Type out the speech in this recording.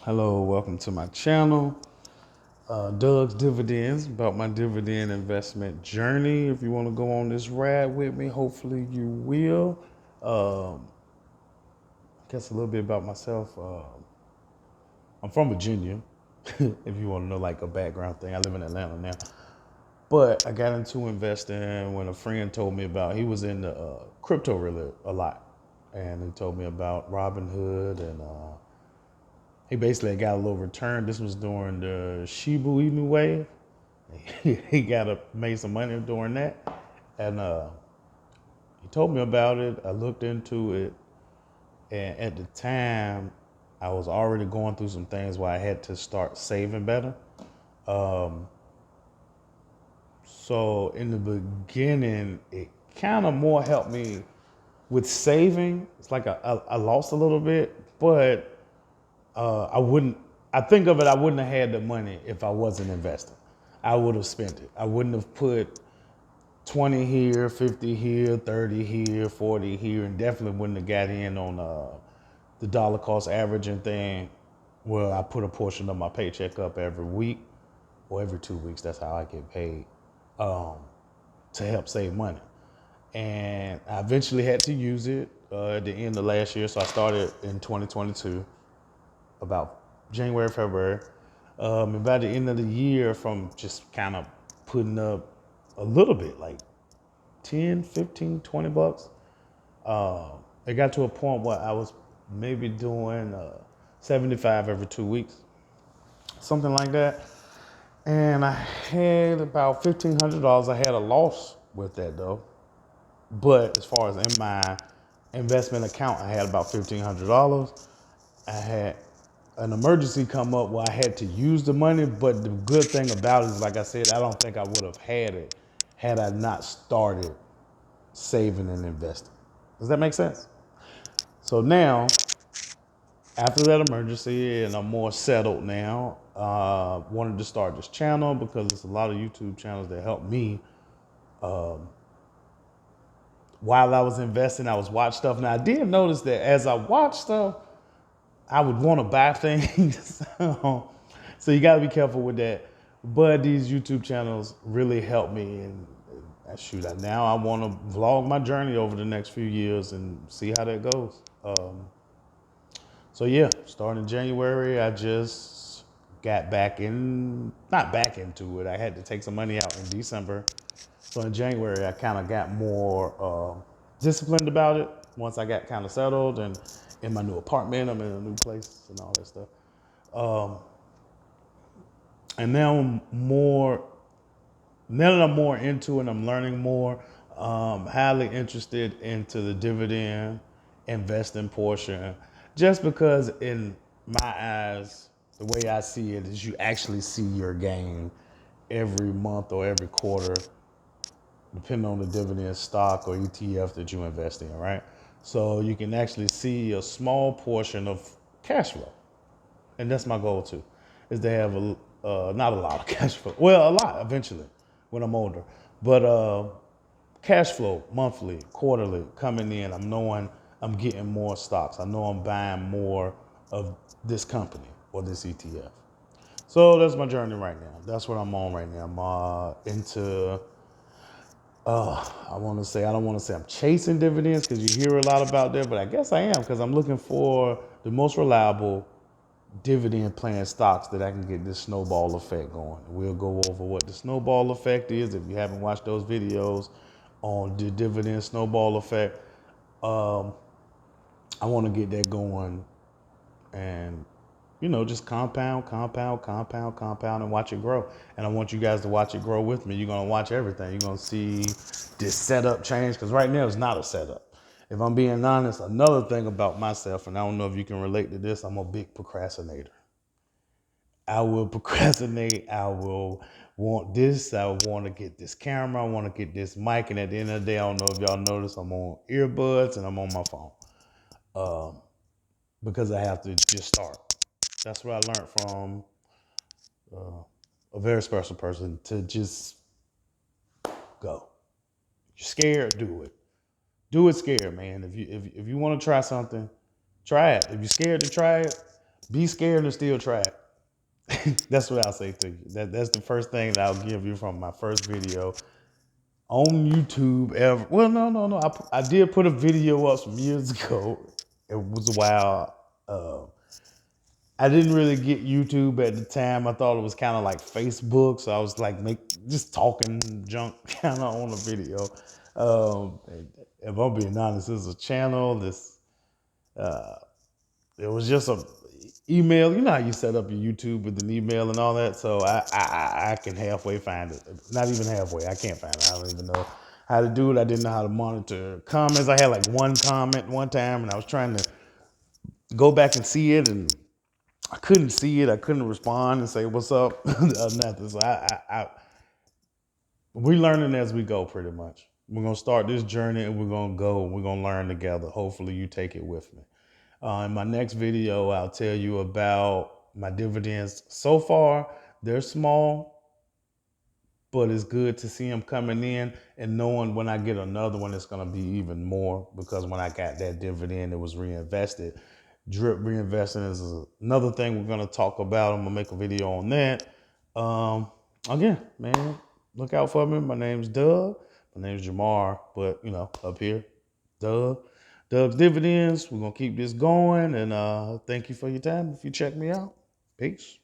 Hello, welcome to my channel, Doug's Dividends, about my dividend investment journey. If you want to go on this ride with me, hopefully you will. I guess a little bit about myself. I'm from Virginia, if you want to know like a background thing. I live in Atlanta now. But I got into investing when a friend told me about, he was in the crypto really a lot. And he told me about Robinhood and he basically got a little return. This was during the Shiba Inu wave. He made some money during that, and he told me about it. I looked into it, and at the time, I was already going through some things where I had to start saving better. Um, so in the beginning, it kind of more helped me with saving. It's like I lost a little bit, but I wouldn't. I think of it. I wouldn't have had the money if I wasn't investing. I would have spent it. I wouldn't have put 20 here, 50 here, 30 here, 40 here, and definitely wouldn't have got in on the dollar cost averaging thing, where I put a portion of my paycheck up every week or every 2 weeks. That's how I get paid, um, to help save money. And I eventually had to use it at the end of last year. So I started in 2022, about January, February. And by the end of the year, from just kind of putting up a little bit, like 10, 15, 20 bucks, it got to a point where I was maybe doing 75 every 2 weeks, something like that. And I had about $1,500. I had a loss with that though. But as far as in my investment account, I had about $1,500. I had an emergency come up where I had to use the money, but the good thing about it is, like I said, I don't think I would have had it had I not started saving and investing. Does that make sense? So now, after that emergency, and I'm more settled now, wanted to start this channel because there's a lot of YouTube channels that help me. While I was investing, I was watching stuff. Now I did notice that as I watched stuff, I would want to buy things. So you got to be careful with that. But these YouTube channels really help me. And shoot, now I want to vlog my journey over the next few years and see how that goes. So yeah, starting in January, I just got not back into it. I had to take some money out in December. So in January, I kind of got more disciplined about it once I got kind of settled and in my new apartment. I'm in a new place and all that stuff. Um, and now that I'm more into it, I'm learning more. Highly interested into the dividend investing portion, just because in my eyes, the way I see it is you actually see your gain every month or every quarter, depending on the dividend stock or ETF that you invest in, right? So you can actually see a small portion of cash flow, and that's my goal too, is to have not a lot of cash flow. Well, a lot eventually when I'm older, but cash flow monthly, quarterly coming in. I'm knowing I'm getting more stocks. I know I'm buying more of this company or this ETF. So that's my journey right now. That's what I'm on right now. I'm into I don't want to say I'm chasing dividends because you hear a lot about that, but I guess I am because I'm looking for the most reliable dividend paying stocks that I can get this snowball effect going. We'll go over what the snowball effect is if you haven't watched those videos on the dividend snowball effect. Um, I want to get that going and just compound, and watch it grow. And I want you guys to watch it grow with me. You're going to watch everything. You're going to see this setup change because right now it's not a setup. If I'm being honest, another thing about myself, and I don't know if you can relate to this, I'm a big procrastinator. I will procrastinate. I will want this. I want to get this camera. I want to get this mic. And at the end of the day, I don't know if y'all notice, I'm on earbuds and I'm on my phone because I have to just start. That's what I learned from a very special person, to just go. You're scared, do it. Do it scared, man. If you want to try something, try it. If you're scared to try it, be scared and still try it. That's what I'll say to you. That's the first thing that I'll give you from my first video on YouTube ever. Well, no. I did put a video up some years ago. It was a while. I didn't really get YouTube at the time. I thought it was kind of like Facebook, so I was like just talking junk kind of on a video. Um, if I'm being honest, this is a channel. It was just a email. You know how you set up your YouTube with an email and all that. So I can halfway find it. Not even halfway. I can't find it. I don't even know how to do it. I didn't know how to monitor comments. I had like one comment one time, and I was trying to go back and see it, and I couldn't see it. I couldn't respond and say what's up or nothing. So we're learning as we go, pretty much. We're gonna start this journey, and we're gonna go. We're gonna learn together. Hopefully, you take it with me. In my next video, I'll tell you about my dividends. So far, they're small, but it's good to see them coming in and knowing when I get another one, it's going to be even more, because when I got that dividend, it was reinvested. Drip reinvesting is another thing we're going to talk about. I'm going to make a video on that. Again, man, look out for me. My name's Doug. My name's Jamar, but up here, Doug. Doug's Dividends. We're going to keep this going, and thank you for your time if you check me out. Peace.